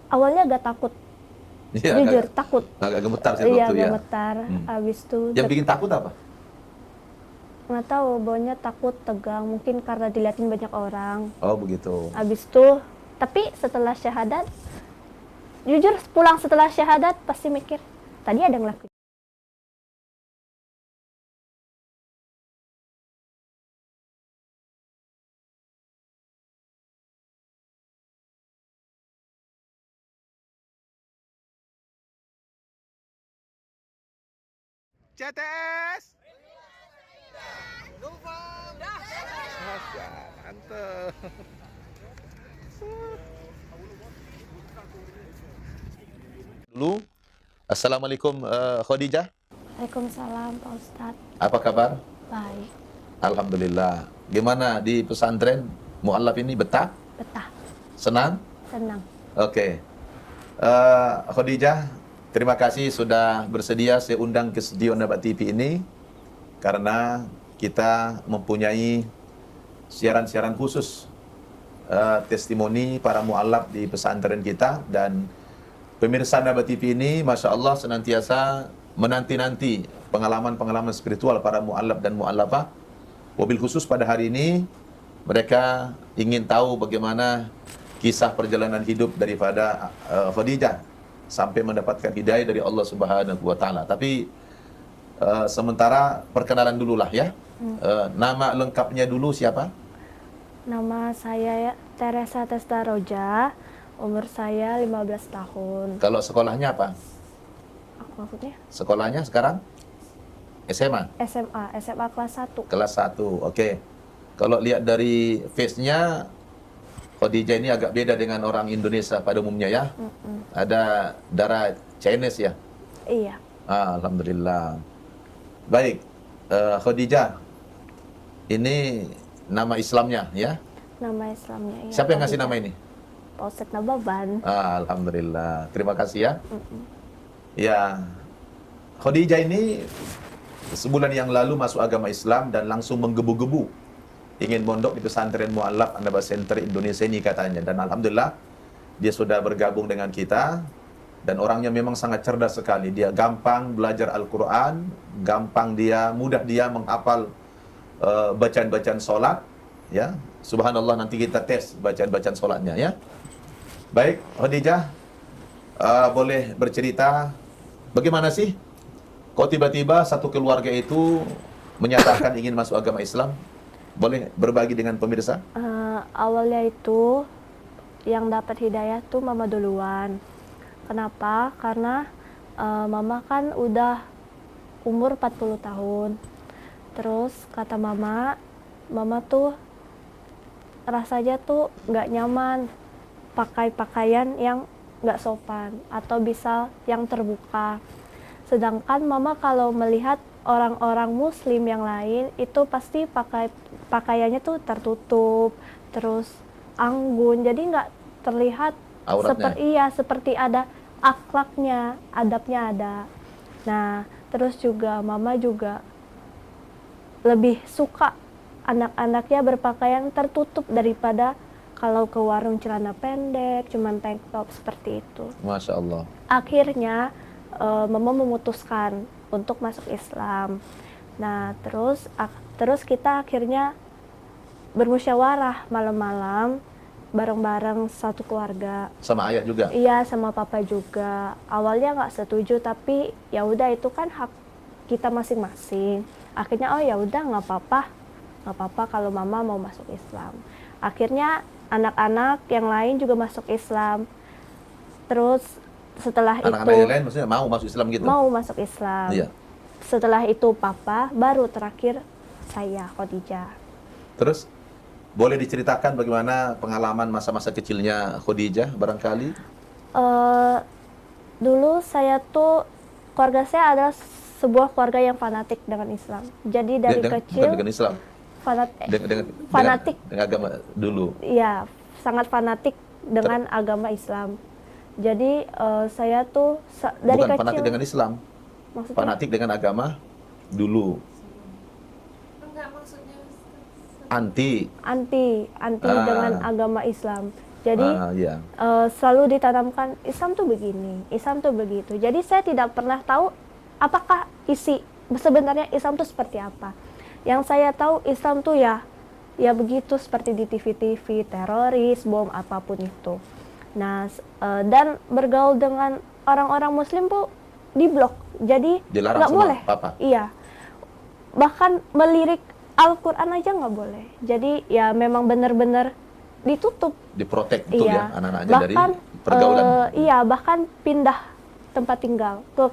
Awalnya agak takut, Iya, jujur takut. agak gemetar sih Iya, waktu ya. gemetar. Habis itu Yang bikin takut apa? nggak tahu, baunya takut, tegang, mungkin karena diliatin banyak orang. Oh begitu. Habis itu, tapi setelah syahadat, jujur pulang setelah syahadat pasti mikir, tadi ada ngelakuin. CTS. Mantap. Dulu, Assalamualaikum Khadijah. Waalaikumsalam Pak Ustadz. Apa kabar? Baik, Alhamdulillah. Gimana di pesantren Mu'allaf ini, betah? betah, Senang? tenang. Oke. Khadijah, terima kasih sudah bersedia saya undang ke studio Nabat TV ini karena kita mempunyai siaran-siaran khusus testimoni para mu'allaf di pesantren kita, dan pemirsa Nabat TV ini Masya Allah senantiasa menanti-nanti pengalaman-pengalaman spiritual para mu'allaf dan mu'allafah. Wabil khusus pada hari ini mereka ingin tahu bagaimana kisah perjalanan hidup daripada Khadijah sampai mendapatkan hidayah dari Allah Subhanahu wa taala. Tapi sementara perkenalan dululah ya. Nama lengkapnya dulu siapa? Nama saya Teresa Testaroja, umur saya 15 tahun. Kalau sekolahnya apa? Maksudnya Sekolahnya sekarang SMA? SMA kelas 1. Kelas 1, oke. Kalau lihat dari face-nya, Khadijah ini agak beda dengan orang Indonesia pada umumnya ya. Ada darah Chinese ya? Iya, Alhamdulillah. Baik, Khadijah, ini nama Islamnya ya? nama Islamnya. Iya, Siapa yang ngasih Khadijah. nama ini? Pak Ustadz Nababan. Alhamdulillah, terima kasih ya. Ya, Khadijah ini sebulan yang lalu masuk agama Islam dan langsung menggebu-gebu ingin mondok di pesantren Mu'allaf An-Nabawi Center Indonesia ini katanya. Dan alhamdulillah dia sudah bergabung dengan kita, dan orangnya memang sangat cerdas sekali. Dia gampang belajar Al-Quran, mudah dia menghafal bacaan-bacaan sholat ya. Subhanallah, nanti kita tes bacaan-bacaan sholatnya ya. Baik, Khadijah, boleh bercerita bagaimana sih kok tiba-tiba satu keluarga itu menyatakan ingin masuk agama Islam? Boleh berbagi dengan pemirsa? Awalnya itu yang dapat hidayah tuh mama duluan. Kenapa? Karena mama kan udah umur 40 tahun. Terus kata mama tuh rasanya tuh nggak nyaman pakai pakaian yang nggak sopan atau bisa yang terbuka. Sedangkan mama kalau melihat orang-orang muslim yang lain itu pasti pakaiannya tuh tertutup, terus anggun, jadi nggak terlihat seperti ada akhlaknya, adabnya ada. Nah, terus juga mama juga lebih suka anak-anaknya berpakaian tertutup daripada kalau ke warung celana pendek, cuman tank top seperti itu. Masya Allah. Akhirnya mama memutuskan untuk masuk Islam. Nah, terus kita akhirnya bermusyawarah malam-malam bareng-bareng satu keluarga. Sama ayah juga? Iya, sama papa juga. Awalnya nggak setuju, tapi ya udah itu kan hak kita masing-masing. Akhirnya oh ya udah nggak apa-apa kalau mama mau masuk Islam. Akhirnya anak-anak yang lain juga masuk Islam. Terus setelah anak-anak itu yang lain maksudnya mau masuk Islam gitu? mau masuk Islam. Iya. Setelah itu papa, baru terakhir saya, Khadijah. Terus boleh diceritakan bagaimana pengalaman masa-masa kecilnya Khadijah barangkali? Dulu saya tuh, keluarga saya adalah sebuah keluarga yang fanatik dengan Islam. Jadi dari kecil bukan dengan Islam. Fanatik dengan agama dulu. Iya, sangat fanatik dengan agama Islam. Jadi saya tuh dari bukan kecil. fanatik dengan Islam. Maksudnya? Fanatik dengan agama dulu. Anti dengan agama Islam. Jadi Iya. selalu ditanamkan Islam tuh begini, Islam tuh begitu. Jadi saya tidak pernah tahu apakah isi sebenarnya Islam tuh seperti apa. Yang saya tahu Islam tuh ya begitu seperti di TV-TV, teroris, bom, apapun itu. Nah, dan bergaul dengan orang-orang Muslim tuh diblok, jadi Dilarang nggak sama boleh. Papa? Iya, bahkan melirik Al-Quran aja nggak boleh. Jadi ya memang benar-benar ditutup. Diprotek betul Iya. ya anak-anaknya dari Bahkan pergaulan. iya, bahkan pindah tempat tinggal ke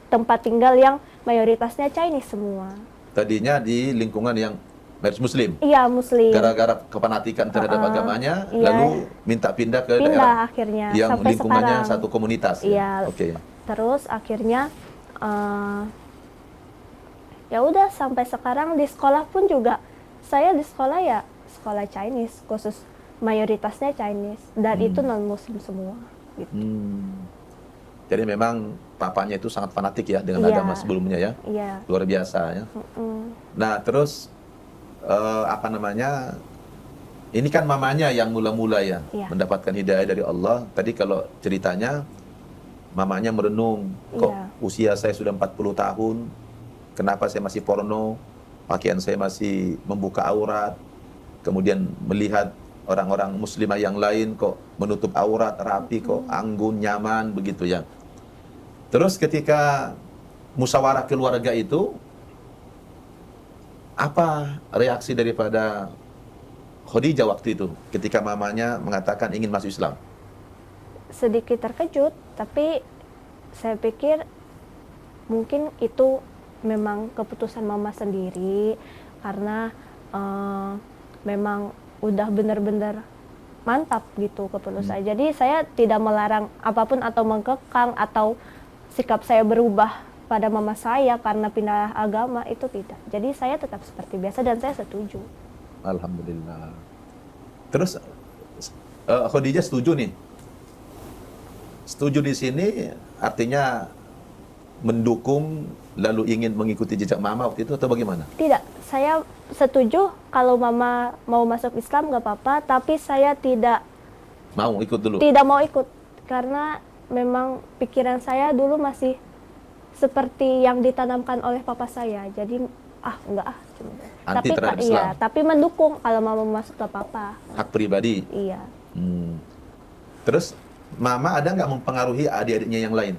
tempat tinggal yang mayoritasnya Chinese semua. Tadinya di lingkungan yang mayoritas Muslim. Iya, Muslim. Gara-gara kefanatikan terhadap agamanya, iya. lalu minta pindah ke Pindah daerah akhirnya, yang sampai lingkungannya sekarang. satu komunitas. Iya. Oke. Terus akhirnya ya udah sampai sekarang di sekolah pun juga saya di sekolah ya sekolah Chinese, khusus mayoritasnya Chinese dan itu non Muslim semua. Gitu. Jadi memang papanya itu sangat fanatik ya dengan Iya. agama sebelumnya ya. Iya. Luar biasa ya. Nah, terus apa namanya? Ini kan mamanya yang mula-mula ya Iya. mendapatkan hidayah dari Allah. Tadi kalau ceritanya mamanya merenung, kok Iya. usia saya sudah 40 tahun, kenapa saya masih porno, pakaian saya masih membuka aurat, kemudian melihat orang-orang muslimah yang lain kok menutup aurat, rapi, kok anggun, nyaman, begitu ya. Terus ketika musyawarah keluarga itu, apa reaksi daripada Khadijah waktu itu ketika mamanya mengatakan ingin masuk Islam? Sedikit terkejut, tapi saya pikir mungkin itu memang keputusan mama sendiri karena memang udah benar-benar mantap gitu keputusan. Jadi saya tidak melarang apapun atau mengkekang atau sikap saya berubah pada mama saya karena pindah agama, itu tidak. Jadi saya tetap seperti biasa dan saya setuju. Alhamdulillah. Terus Khadijah setuju nih. Setuju di sini artinya mendukung lalu ingin mengikuti jejak mama waktu itu atau bagaimana? Tidak, saya setuju kalau mama mau masuk Islam nggak apa-apa, tapi saya tidak Mau ikut dulu? mau ikut karena memang pikiran saya dulu masih seperti yang ditanamkan oleh papa saya. Jadi enggak cuma. Anti terhadap iya, Islam. tapi mendukung kalau mama mau masuk nggak apa-apa. Hak pribadi. Iya. Terus mama ada nggak mempengaruhi adik-adiknya yang lain?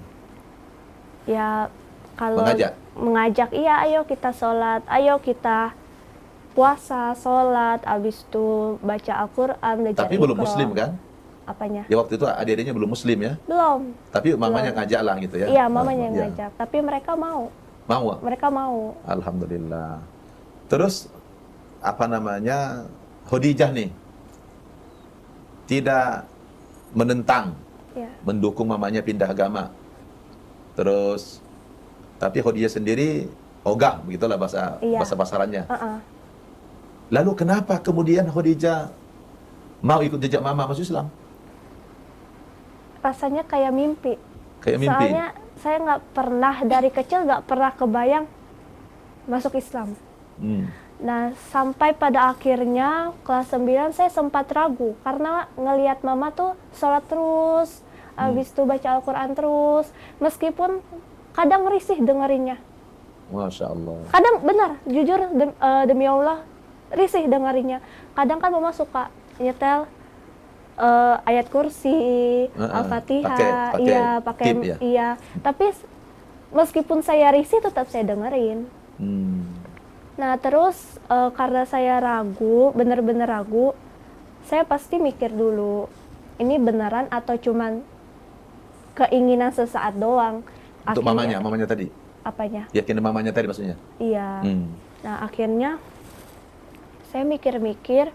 Ya kalau Mengajak? Iya, ayo kita sholat, ayo kita puasa, sholat, abis itu baca Al-Quran, belajar Tapi belum Iqra. muslim kan? Apanya? Ya waktu itu adik-adiknya belum muslim ya? Belum. Tapi mamanya ngajak lah gitu ya? Iya, mamanya yang Iya. ngajak. Tapi mereka mau. Mau? Mereka mau. Alhamdulillah. Terus apa namanya, Khadijah nih tidak menentang, Ya. mendukung mamanya pindah agama. Terus tapi Khadijah sendiri ogah, begitulah bahasa Iya. pasarannya. Uh-uh. Lalu kenapa kemudian Khadijah mau ikut jejak mama masuk Islam? Rasanya kayak mimpi. Kayak mimpi. Soalnya saya nggak pernah dari kecil nggak pernah kebayang masuk Islam. Nah, sampai pada akhirnya kelas 9 saya sempat ragu karena ngelihat mama tuh sholat terus, habis itu baca Al-Quran terus, meskipun kadang risih dengerinnya. Masya Allah. Kadang benar, jujur demi Allah risih dengerinnya. Kadang kan mama suka nyetel ayat kursi, Al-Fatihah, pakai iya pakai tip ya? iya. Tapi meskipun saya risih tetap saya dengerin. Nah terus karena saya ragu, benar-benar ragu, saya pasti mikir dulu, ini beneran atau cuman keinginan sesaat doang. Untuk mamanya tadi? Apanya? Yakin mamanya tadi maksudnya? Iya. Nah akhirnya saya mikir-mikir,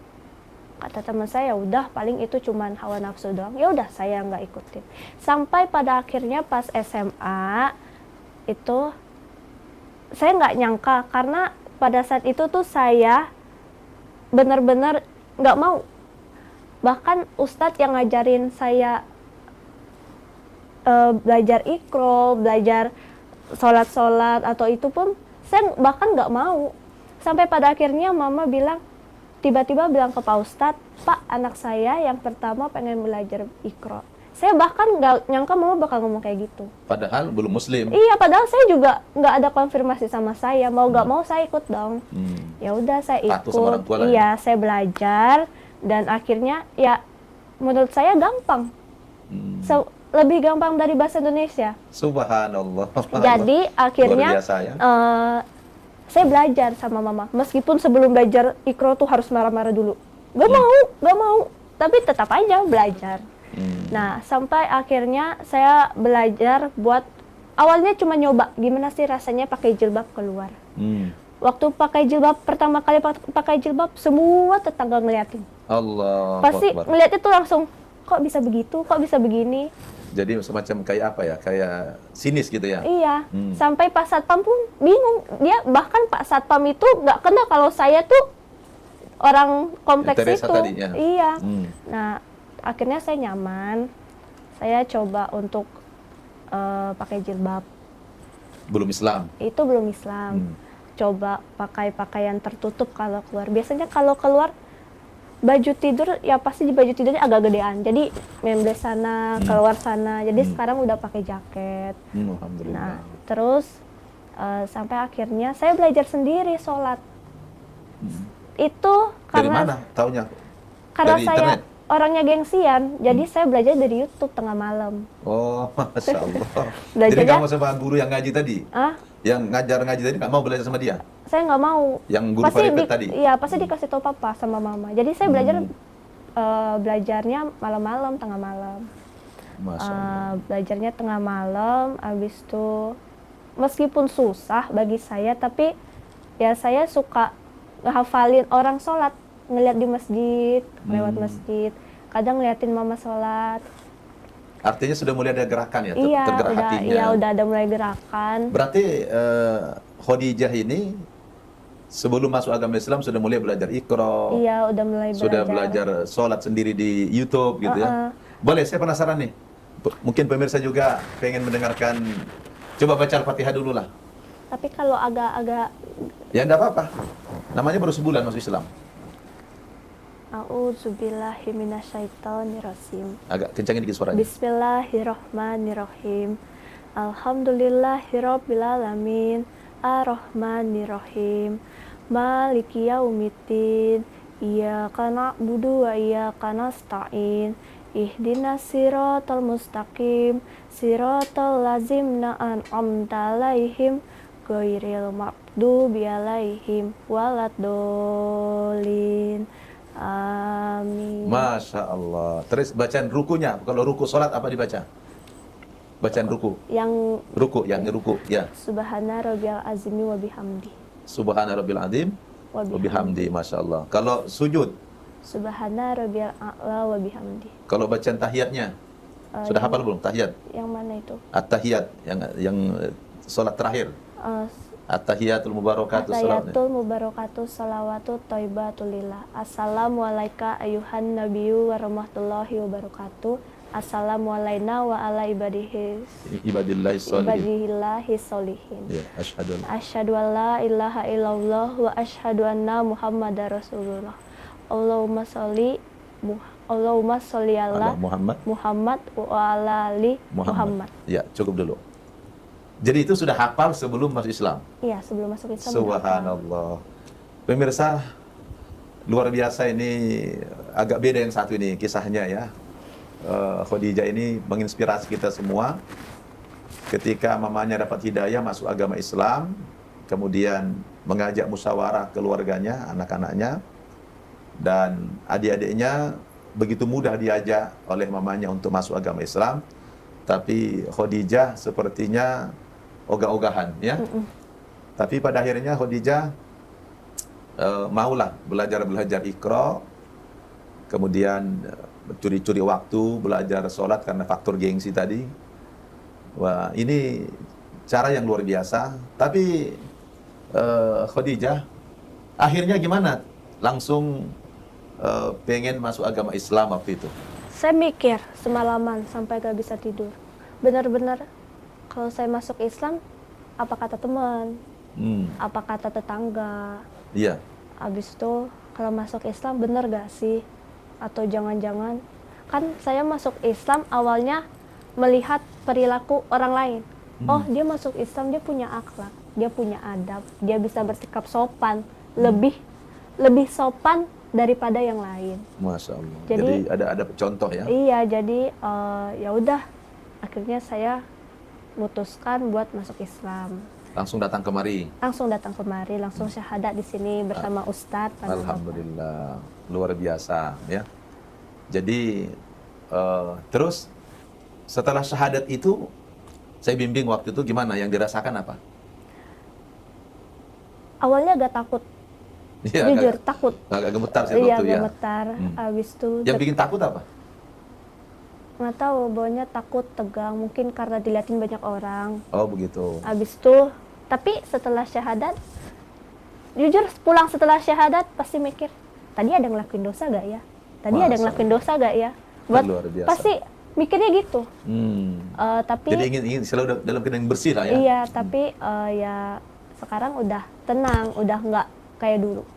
kata teman saya, udah paling itu cuman hawa nafsu doang. Ya udah saya nggak ikutin. Sampai pada akhirnya pas SMA itu saya nggak nyangka karena pada saat itu tuh saya benar-benar nggak mau. Bahkan ustadz yang ngajarin saya belajar Iqra, belajar sholat-sholat atau itu pun saya bahkan nggak mau. Sampai pada akhirnya mama bilang, tiba-tiba bilang ke Pak Ustadz, Pak, anak saya yang pertama pengen belajar Iqra. Saya bahkan nggak nyangka mama bakal ngomong kayak gitu. Padahal belum muslim. Iya, padahal saya juga nggak ada konfirmasi sama saya. Mau nggak mau saya ikut dong. Ya udah saya Patuh sama orang ikut. tua lah ya? Iya, saya belajar dan akhirnya ya menurut saya gampang. Lebih gampang dari bahasa Indonesia. Subhanallah. Jadi akhirnya Luar biasa ya. saya belajar sama mama. Meskipun sebelum belajar Iqra tuh harus marah-marah dulu. Gak mau. Tapi tetap aja belajar. Nah, sampai akhirnya saya belajar buat awalnya cuma nyoba gimana sih rasanya pakai jilbab keluar. Waktu pakai jilbab pertama kali pakai jilbab, semua tetangga ngeliatin. Allah. Pasti ngeliat itu langsung, kok bisa begitu, kok bisa begini. Jadi semacam kayak apa ya? Kayak sinis gitu ya? Iya. Sampai Pak Satpam pun bingung. Dia bahkan Pak Satpam itu nggak kenal kalau saya tuh orang kompleks Teresa itu. tadi, ya? Iya. Nah, akhirnya saya nyaman. Saya coba untuk pakai jilbab. Belum Islam. Itu belum Islam. Coba pakai pakaian tertutup kalau keluar. Biasanya kalau keluar baju tidur ya pasti baju tidurnya agak gedean. Jadi membes sana, keluar sana. Jadi sekarang udah pakai jaket. Alhamdulillah. Nah, terus sampai akhirnya saya belajar sendiri sholat. Itu Dari karena mana taunya? karena Dari saya internet? orangnya gengsian, jadi saya belajar dari YouTube tengah malam. Oh, Masya Allah. Jadi Belajarnya- kamu sama guru yang ngaji tadi? Yang ngajar ngaji tadi nggak mau belajar sama dia? Saya nggak mau. Yang guru private tadi? Iya, pasti dikasih tahu papa sama mama. Jadi saya belajarnya malam-malam, tengah malam. Masya Allah. Belajarnya tengah malam, habis itu meskipun susah bagi saya, tapi ya saya suka ngehafalin orang sholat, ngeliat di masjid, lewat masjid, kadang ngeliatin mama sholat. Artinya sudah mulai ada gerakan ya? Iya, Tergerak udah, hatinya. iya udah ada mulai gerakan. Berarti Khadijah ini sebelum masuk agama Islam sudah mulai belajar Iqra, Iya, udah mulai belajar. sudah belajar sholat sendiri di YouTube gitu ya. Boleh, saya penasaran nih. Mungkin pemirsa juga pengen mendengarkan. Coba baca Al-Fatihah dulu lah. Tapi kalau agak-agak Ya enggak apa-apa. Namanya baru sebulan masuk Islam. A'udzubillahi minasyaitonirrajim. Agak kencangin dikit suaranya. Bismillahirrahmanirrahim. Alhamdulillahirabbil alamin. Arrahmanirrahim. Maliki yaumiddin. Iyyaka na'budu wa iyyaka nasta'in. Ihdinas siratal mustaqim. Siratal ladzina an'amta 'alaihim ghairil maghdubi 'alaihim waladdallin. Amin. Masya Allah. Terus bacaan rukunya. Kalau ruku sholat apa dibaca? Bacaan ruku. Yang Ruku, yang ruku. Ya. Subhana rabbiyal azimi wa bihamdi. Subhana rabbil azim wa bihamdi. Masya Allah. Kalau sujud. Subhana rabbiyal a'la wa bihamdi. Kalau bacaan tahiyatnya. Sudah hafal belum tahiyat? Yang mana itu? At-tahiyat yang sholat terakhir. At-tahiyatul mubarakatuh sholatnya. Tahiyatul mubarakatuh salawatu thayyibatulillah. Assalamualaikum ayuhan nabiyyu wa rahmatullahi wabarakatuh. Assalamu alaina wa ala Ibadillahi sholihin. ibadillahi sholihin. Ya, asyhadu an Asyhadu an la ilaha illallah wa asyhadu anna Muhammadar Rasulullah. Allahumma sholli ala ala Muhammad. Muhammad wa ala ali Muhammad. Ya, cukup dulu. Jadi itu sudah hafal sebelum masuk Islam. Iya, sebelum masuk Islam. Subhanallah. Pemirsa, luar biasa ini, agak beda yang satu ini kisahnya ya. Khadijah ini menginspirasi kita semua. Ketika mamanya dapat hidayah masuk agama Islam, kemudian mengajak musyawarah keluarganya, anak-anaknya, dan adik-adiknya begitu mudah diajak oleh mamanya untuk masuk agama Islam. Tapi Khadijah sepertinya ogah-ogahan ya. Tapi pada akhirnya Khadijah maulah belajar Iqra, kemudian curi-curi waktu belajar sholat karena faktor gengsi tadi. Wah, ini cara yang luar biasa. Tapi Khadijah akhirnya gimana? Langsung pengen masuk agama Islam waktu itu. Saya mikir semalaman sampai gak bisa tidur. Benar-benar kalau saya masuk Islam, apa kata teman, apa kata tetangga. Iya. Habis itu kalau masuk Islam bener gak sih? Atau jangan-jangan, kan saya masuk Islam awalnya melihat perilaku orang lain. Oh, dia masuk Islam, dia punya akhlak, dia punya adab, dia bisa bersikap sopan, lebih sopan daripada yang lain. Masya Allah. Jadi ada contoh ya? Iya, jadi ya udah, akhirnya saya memutuskan buat masuk Islam. Langsung datang kemari. Langsung datang kemari, langsung syahadat di sini bersama Ustadz. Alhamdulillah, luar biasa ya. Jadi terus setelah syahadat itu, saya bimbing waktu itu gimana? Yang dirasakan apa? Awalnya agak takut, Ya, jujur takut. agak gemetar sih Iya, waktu ya. gemetar. Abis itu Yang bikin takut apa? nggak tahu, baunya takut, tegang, mungkin karena diliatin banyak orang. Oh begitu. Abis itu, tapi setelah syahadat, jujur pulang setelah syahadat pasti mikir, tadi ada ngelakuin dosa gak ya? Tadi ada Masa. ngelakuin dosa gak ya? Buat Luar biasa. pasti mikirnya gitu. Tapi Jadi ingin selalu dalam keadaan bersih lah ya. iya, tapi ya sekarang udah tenang, udah nggak kayak dulu.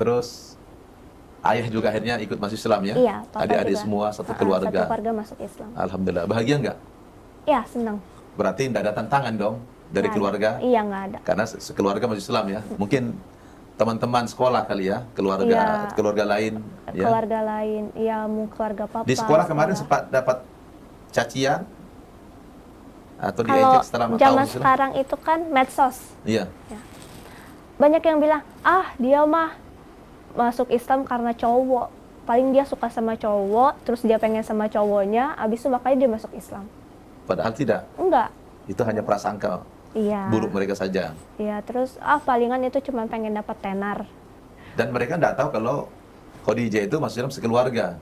Terus ayah juga akhirnya ikut masuk Islam ya? Iya, papa Adik-adik juga. semua satu Satu keluarga. keluarga masuk Islam. Alhamdulillah. Bahagia nggak? Iya, senang. Berarti tidak ada tantangan dong dari Nggak ada. keluarga? Iya, nggak ada. Karena sekeluarga masuk Islam ya. Mungkin teman-teman sekolah kali ya, Iya. keluarga lain ya. Keluarga lain, iya, mau keluarga papa. Di sekolah kemarin sempat dapat cacian atau Kalau diejek setelah tahu zaman Islam? sekarang itu kan medsos. Iya. Banyak yang bilang, dia mah masuk Islam karena cowok. Paling dia suka sama cowok, terus dia pengen sama cowoknya, abis itu makanya dia masuk Islam. Padahal tidak. Enggak. Itu hanya prasangka Iya. buruk mereka saja. Iya, terus palingan itu cuma pengen dapat tenar. Dan mereka tidak tahu kalau Khadijah itu masuk Islam sekeluarga.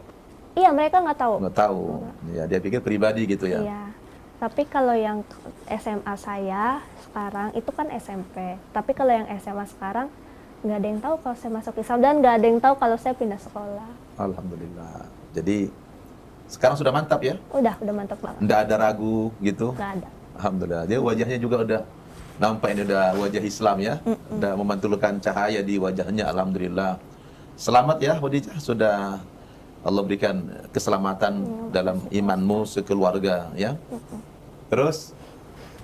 Iya, mereka nggak tahu. Nggak tahu. Ya, dia pikir pribadi gitu ya. Iya. Tapi kalau yang SMA saya sekarang itu kan SMP. Tapi kalau yang SMA sekarang nggak ada yang tahu kalau saya masuk Islam dan nggak ada yang tahu kalau saya pindah sekolah. Alhamdulillah. Jadi sekarang sudah mantap ya? Udah mantap banget. Nggak ada ragu gitu? Nggak ada. Alhamdulillah. Dia wajahnya juga udah nampak, ini udah wajah Islam ya. Udah memantulkan cahaya di wajahnya. Alhamdulillah. Selamat ya Khadijah, sudah Allah berikan keselamatan dalam imanmu sekeluarga ya. Terus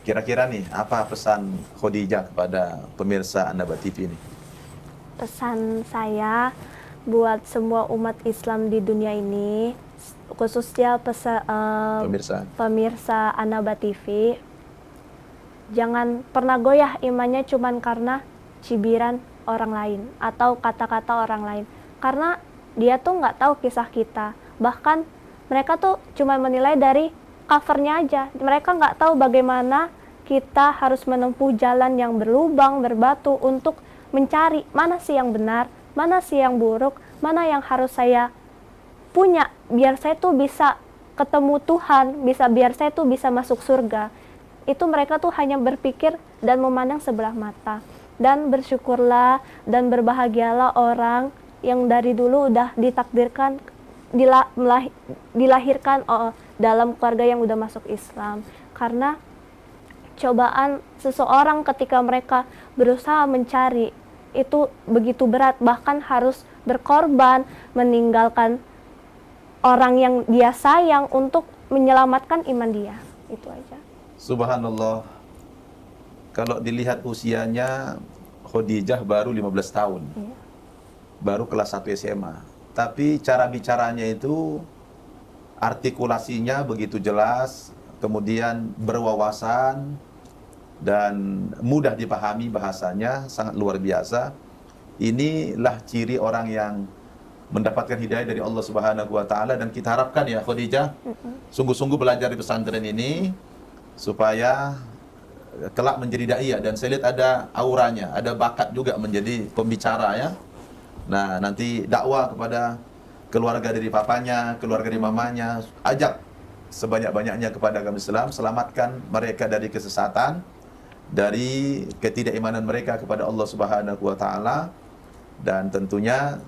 kira-kira nih apa pesan Khadijah kepada pemirsa An-Naba TV ini? Pesan saya buat semua umat Islam di dunia ini, khususnya pemirsa An-Naba TV, jangan pernah goyah imannya cuman karena cibiran orang lain atau kata-kata orang lain. Karena dia tuh nggak tahu kisah kita. Bahkan mereka tuh cuma menilai dari covernya aja. Mereka nggak tahu bagaimana kita harus menempuh jalan yang berlubang, berbatu untuk mencari mana sih yang benar, mana sih yang buruk, mana yang harus saya punya biar saya tuh bisa ketemu Tuhan, biar saya tuh bisa masuk surga. Itu mereka tuh hanya berpikir dan memandang sebelah mata. Dan bersyukurlah dan berbahagialah orang yang dari dulu udah ditakdirkan dilahirkan dalam keluarga yang udah masuk Islam. Karena cobaan seseorang ketika mereka berusaha mencari itu begitu berat, bahkan harus berkorban, meninggalkan orang yang dia sayang untuk menyelamatkan iman dia. Itu aja. Subhanallah. Kalau dilihat usianya, Khadijah baru 15 tahun. Iya. Baru kelas 1 SMA. Tapi cara bicaranya itu, artikulasinya begitu jelas, kemudian berwawasan, dan mudah dipahami bahasanya, sangat luar biasa. Inilah ciri orang yang mendapatkan hidayah dari Allah Subhanahu wa Ta'ala. Dan kita harapkan ya Khadijah, sungguh-sungguh belajar di pesantren ini supaya kelak menjadi dai. Dan saya lihat ada auranya, ada bakat juga menjadi pembicara ya. Nah, nanti dakwah kepada keluarga dari papanya, keluarga dari mamanya, ajak sebanyak-banyaknya kepada agama Islam, selamatkan mereka dari kesesatan, dari ketidakimanan mereka kepada Allah Subhanahu wa Ta'ala. Dan tentunya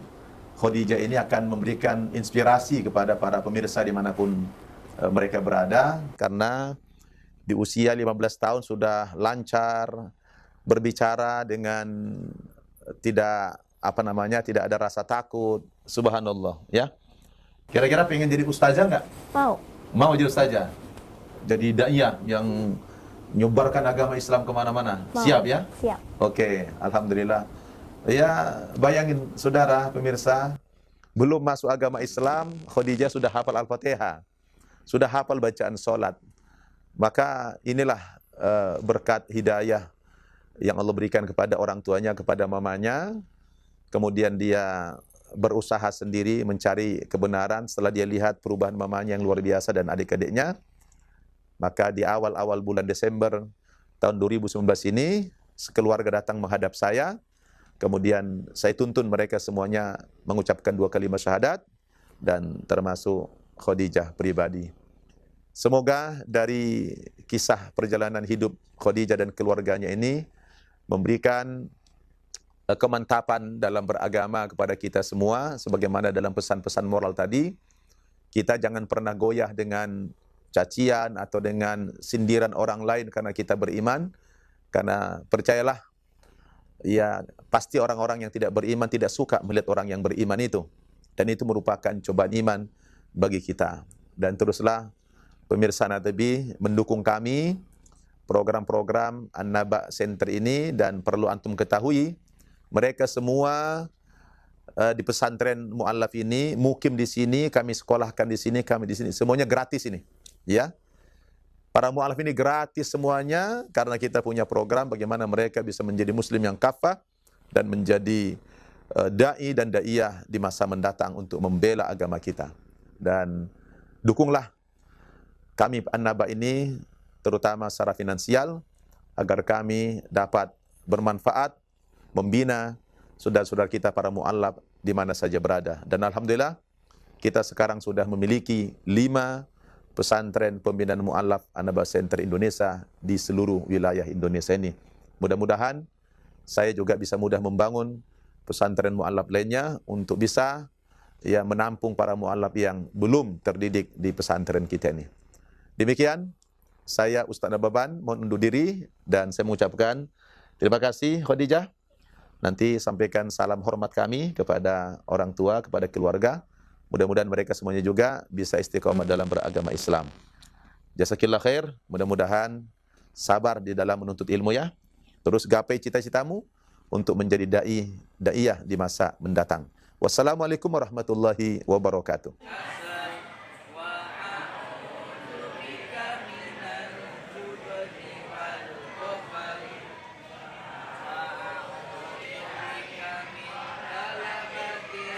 Khadijah ini akan memberikan inspirasi kepada para pemirsa dimanapun mereka berada, karena di usia 15 tahun sudah lancar berbicara dengan tidak tidak ada rasa takut. Subhanallah, ya. Kira-kira pengen jadi ustazah nggak? Mau. Mau jadi ustazah? Jadi daiyah yang nyebarkan agama Islam kemana-mana? Mau. Siap ya? Siap. Oke, alhamdulillah. Ya, bayangin saudara pemirsa, belum masuk agama Islam, Khadijah sudah hafal Al-Fatihah, sudah hafal bacaan sholat. Maka inilah berkat hidayah yang Allah berikan kepada orang tuanya, kepada mamanya. Kemudian dia berusaha sendiri mencari kebenaran setelah dia lihat perubahan mamanya yang luar biasa dan adik-adiknya. Maka di awal-awal bulan Desember tahun 2019 ini, sekeluarga datang menghadap saya. Kemudian saya tuntun mereka semuanya mengucapkan 2 kalimat syahadat, dan termasuk Khadijah pribadi. Semoga dari kisah perjalanan hidup Khadijah dan keluarganya ini memberikan kemantapan dalam beragama kepada kita semua, sebagaimana dalam pesan-pesan moral tadi. Kita jangan pernah goyah dengan cacian atau dengan sindiran orang lain karena kita beriman, karena percayalah, ya pasti orang-orang yang tidak beriman tidak suka melihat orang yang beriman itu, dan itu merupakan cobaan iman bagi kita. Dan teruslah pemirsa Nadabi mendukung kami program-program An-Naba Center ini, dan perlu antum ketahui, mereka semua di pesantren Mu'allaf ini, mukim di sini, kami sekolahkan di sini, kami di sini, semuanya gratis ini, ya. Para Mu'allaf ini gratis semuanya, karena kita punya program bagaimana mereka bisa menjadi muslim yang kafah dan menjadi dai dan daiyah di masa mendatang untuk membela agama kita. Dan dukunglah kami An-Naba ini, terutama secara finansial, agar kami dapat bermanfaat membina saudara-saudara kita para mu'allaf di mana saja berada. Dan alhamdulillah kita sekarang sudah memiliki 5 pesantren pembinaan mu'allaf An-Naba Center Indonesia di seluruh wilayah Indonesia ini. Mudah-mudahan saya juga bisa mudah membangun pesantren mu'allaf lainnya untuk bisa menampung para mu'allaf yang belum terdidik di pesantren kita ini. Demikian, saya Ustaz Nababan mohon undur diri, dan saya mengucapkan terima kasih Khadijah. Nanti sampaikan salam hormat kami kepada orang tua, kepada keluarga. Mudah-mudahan mereka semuanya juga bisa istiqomah dalam beragama Islam. Jazakillah khair. Mudah-mudahan sabar di dalam menuntut ilmu ya. Terus gapai cita-citamu untuk menjadi daiyah di masa mendatang. Wassalamualaikum warahmatullahi wabarakatuh.